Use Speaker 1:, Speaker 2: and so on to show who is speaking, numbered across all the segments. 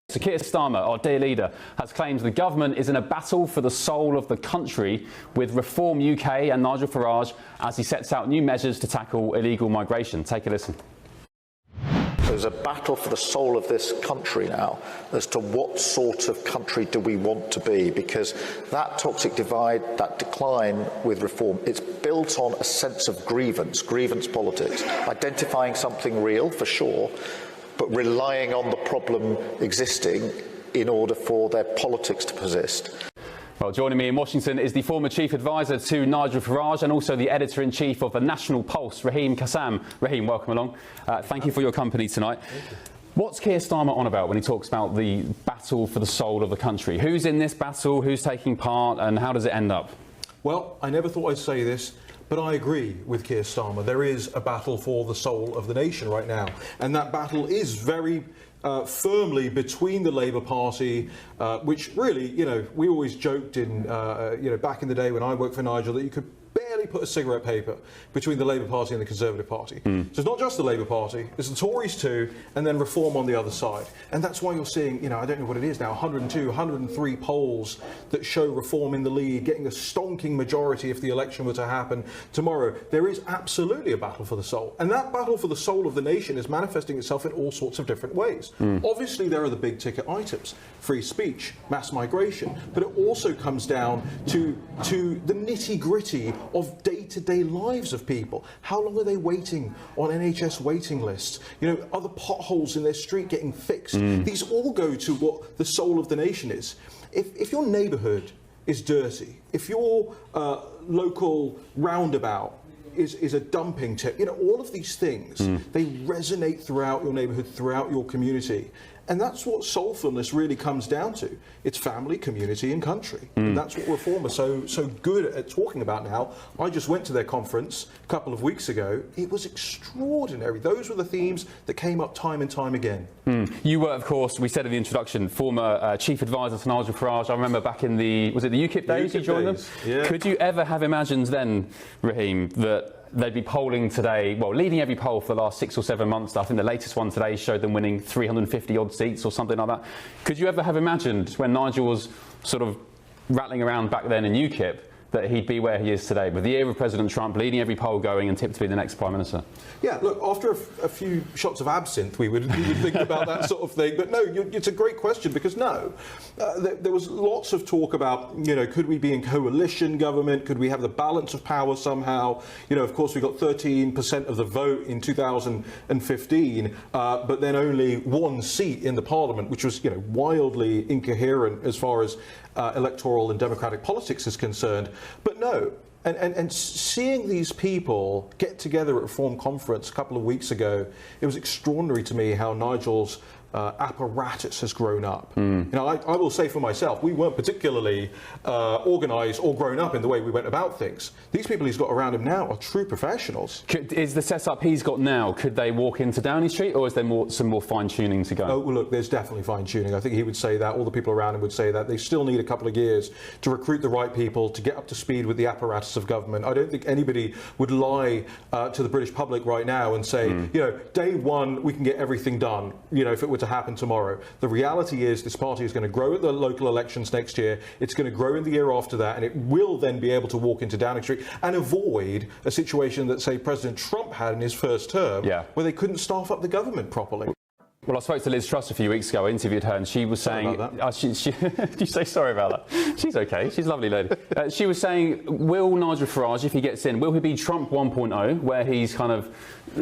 Speaker 1: Sir Keir Starmer, our dear leader, has claimed the government is in a battle for the soul of the country with Reform UK and Nigel Farage as he sets out new measures to tackle illegal migration. Take a listen.
Speaker 2: There's a battle for the soul of this country now as to what sort of country do we want to be, because that toxic divide, that decline with reform, it's built on a sense of grievance politics, identifying something real for sure, but relying on the problem existing in order for their politics to persist.
Speaker 1: Well, joining me in Washington is the former chief advisor to Nigel Farage and also the editor-in-chief of the National Pulse, Raheem Kassam. Raheem, welcome along. Thank you for your company tonight. What's Keir Starmer on about when he talks about the battle for the soul of the country? Who's in this battle, who's taking part, and how does it end up?
Speaker 3: Well, I never thought I'd say this, but I agree with Keir Starmer. There is a battle for the soul of the nation right now, and that battle is very firmly between the Labour Party, which really, we always joked in, back in the day when I worked for Nigel, that you could barely put a cigarette paper between the Labour Party and the Conservative Party. So it's not just the Labour Party, it's the Tories too, and then Reform on the other side. And that's why you're seeing, I don't know what it is now, 102, 103 polls that show Reform in the lead, getting a stonking majority if the election were to happen tomorrow. There is absolutely a battle for the soul. And that battle for the soul of the nation is manifesting itself in all sorts of different ways. Obviously, there are the big ticket items, free speech, mass migration, but it also comes down to the nitty-gritty of day-to-day lives of people. How long are they waiting on NHS waiting lists? Are the potholes in their street getting fixed? These all go to what the soul of the nation is. If your neighbourhood is dirty, if your local roundabout is a dumping tip, all of these things, they resonate throughout your neighbourhood, throughout your community. And that's what soulfulness really comes down to. It's family, community and country. And that's what Reform are so good at talking about now. I just went to their conference a couple of weeks ago. It was extraordinary. Those were the themes that came up time and time again.
Speaker 1: You were, of course, we said in the introduction, former chief advisor to Nigel Farage. I remember back in the UKIP days you joined them?
Speaker 3: Yeah.
Speaker 1: Could you ever have imagined then, Raheem, that they'd be polling today, well, leading every poll for the last 6 or 7 months? I think the latest one today showed them winning 350 odd seats or something like that. Could you ever have imagined, when Nigel was sort of rattling around back then in UKIP, that he'd be where he is today, with the ear of President Trump, leading every poll going and tipped to be the next Prime Minister?
Speaker 3: Yeah, look, after a few shots of absinthe, we would think about that sort of thing. But no, it's a great question, because there was lots of talk about, could we be in coalition government? Could we have the balance of power somehow? Of course, we got 13% of the vote in 2015, but then only one seat in the Parliament, which was, wildly incoherent as far as electoral and democratic politics is concerned. But no. And seeing these people get together at Reform Conference a couple of weeks ago, it was extraordinary to me how Nigel's apparatus has grown up. I will say for myself, we weren't particularly organised or grown up in the way we went about things. These people he's got around him now are true professionals.
Speaker 1: Is the setup he's got now, could they walk into Downing Street, or is there some more fine-tuning to go?
Speaker 3: Oh, well, look, there's definitely fine-tuning. I think he would say that, all the people around him would say that. They still need a couple of years to recruit the right people, to get up to speed with the apparatus of government. I don't think anybody would lie to the British public right now and say, day one, we can get everything done, if it were to happen tomorrow. The reality is this party is going to grow at the local elections next year. It's going to grow in the year after that, and it will then be able to walk into Downing Street and avoid a situation that, say, President Trump had in his first term, where they couldn't staff up the government properly.
Speaker 1: Well, I spoke to Liz Truss a few weeks ago. I interviewed her, and she was saying, did you say sorry about that? She's okay. She's a lovely lady. She was saying, will Nigel Farage, if he gets in, will he be Trump 1.0, where he's kind of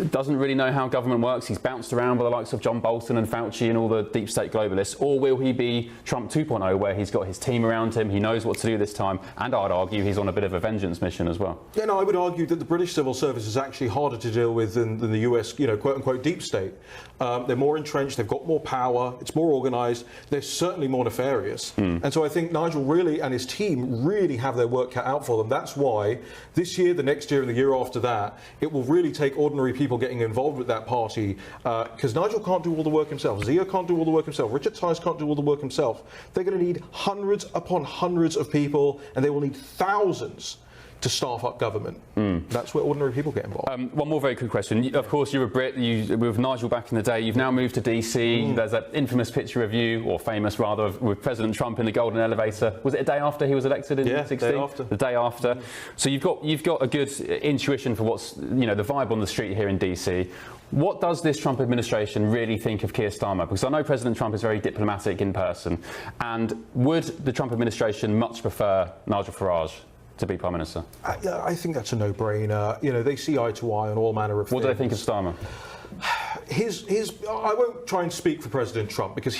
Speaker 1: doesn't really know how government works, he's bounced around by the likes of John Bolton and Fauci and all the deep state globalists, or will he be Trump 2.0, where he's got his team around him, he knows what to do this time, and I'd argue he's on a bit of a vengeance mission as well?
Speaker 3: Yeah, no, I would argue that the British civil service is actually harder to deal with than the US, quote-unquote deep state. They're more entrenched, they've got more power, it's more organised, they're certainly more nefarious. And so I think Nigel really and his team really have their work cut out for them. That's why this year, the next year and the year after that, it will really take ordinary people getting involved with that party, because Nigel can't do all the work himself, Zia can't do all the work himself, Richard Tice can't do all the work himself. They're going to need hundreds upon hundreds of people, and they will need thousands to staff up government. That's where ordinary people get involved.
Speaker 1: One more very quick question. Of course, you're a Brit. You with Nigel back in the day. You've now moved to DC. There's that infamous picture of you, or famous rather, with President Trump in the golden elevator. Was it a day after he was elected in 16?
Speaker 3: Day after.
Speaker 1: The day after. So you've got a good intuition for what's the vibe on the street here in DC. What does this Trump administration really think of Keir Starmer? Because I know President Trump is very diplomatic in person. And would the Trump administration much prefer Nigel Farage to be Prime Minister?
Speaker 3: I think that's a no-brainer. They see eye to eye on all manner of things.
Speaker 1: What do they think of Starmer?
Speaker 3: I won't try and speak for President Trump, because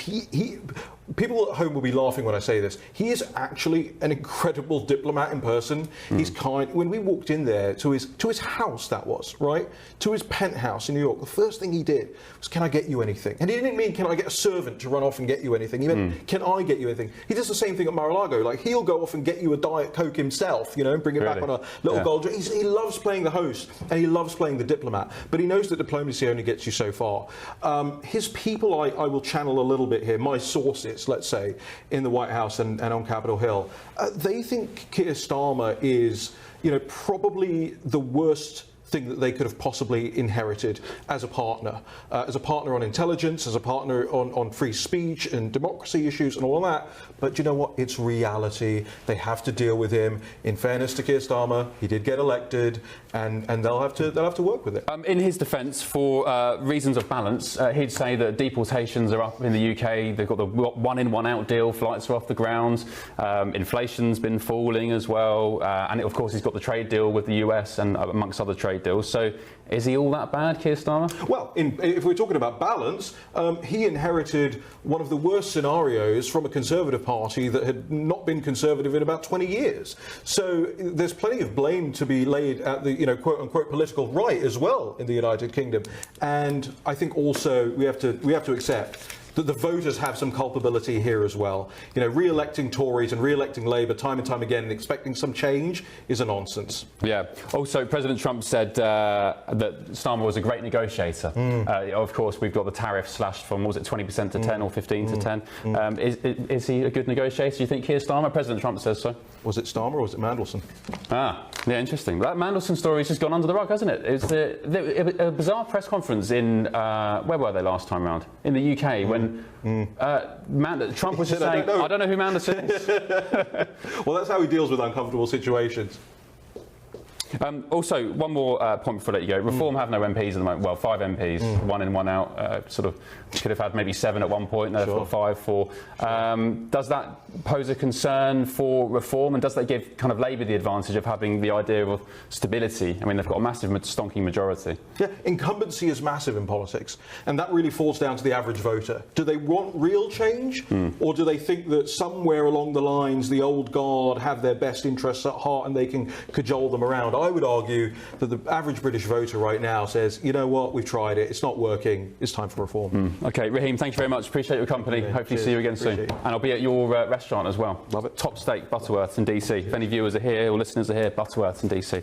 Speaker 3: people at home will be laughing when I say this. He is actually an incredible diplomat in person. He's kind. When we walked in there to his house, that was right, to his penthouse in New York, the first thing he did was, "Can I get you anything?" And he didn't mean, "Can I get a servant to run off and get you anything?" He meant, "Can I get you anything?" He does the same thing at Mar-a-Lago. Like, he'll go off and get you a Diet Coke himself, and bring it back on a little gold drink. He loves playing the host, and he loves playing the diplomat. But he knows that diplomacy only gets you so far. His people, I will channel a little bit here. My sources, let's say, in the White House and on Capitol Hill, they think Keir Starmer is, probably the worst thing that they could have possibly inherited as a partner on intelligence, as a partner on free speech and democracy issues and all that. But you know what? It's reality. They have to deal with him. In fairness to Keir Starmer, he did get elected, and they'll have to work with it.
Speaker 1: In his defence, for reasons of balance, he'd say that deportations are up in the UK. They've got the one-in, one-out deal. Flights are off the ground. Inflation's been falling as well, and of course he's got the trade deal with the US and amongst other trade deals. So is he all that bad, Keir Starmer?
Speaker 3: Well, if we're talking about balance, he inherited one of the worst scenarios from a Conservative party that had not been Conservative in about 20 years. So there's plenty of blame to be laid at the quote-unquote political right as well in the United Kingdom. And I think also we have to accept that the voters have some culpability here as well. Re-electing Tories and re-electing Labour time and time again and expecting some change is a nonsense. Yeah.
Speaker 1: Also, President Trump said that Starmer was a great negotiator. Of course, we've got the tariff slashed from, what was it, 20% to 10 or 15 to 10. Is he a good negotiator, do you think, Keir Starmer? President Trump says so.
Speaker 3: Was it Starmer or was it Mandelson?
Speaker 1: Yeah, interesting. That Mandelson story's just gone under the rug, hasn't it? It's a bizarre press conference in, where were they last time round? In the UK, when Trump was just saying, I don't know who Mandelson is.
Speaker 3: Well, that's how he deals with uncomfortable situations.
Speaker 1: Also, one more point before I let you go. Reform have no MPs at the moment. Well, 5 MPs, one in, one out. Sort of could have had maybe 7 at one point. Now they've got 5, 4. Does that pose a concern for Reform, and does that give kind of Labour the advantage of having the idea of stability? I mean, they've got a massive stonking majority.
Speaker 3: Yeah, incumbency is massive in politics, and that really falls down to the average voter. Do they want real change, or do they think that somewhere along the lines the old guard have their best interests at heart and they can cajole them around? I would argue that the average British voter right now says, you know what, we've tried it, it's not working, it's time for reform.
Speaker 1: OK, Raheem, thank you very much. Appreciate your company.
Speaker 3: Okay,
Speaker 1: hopefully see you again soon. And I'll be at your restaurant as well.
Speaker 3: Love it.
Speaker 1: Top Steak, Butterworth in DC. If any viewers are here or listeners are here, Butterworth in DC.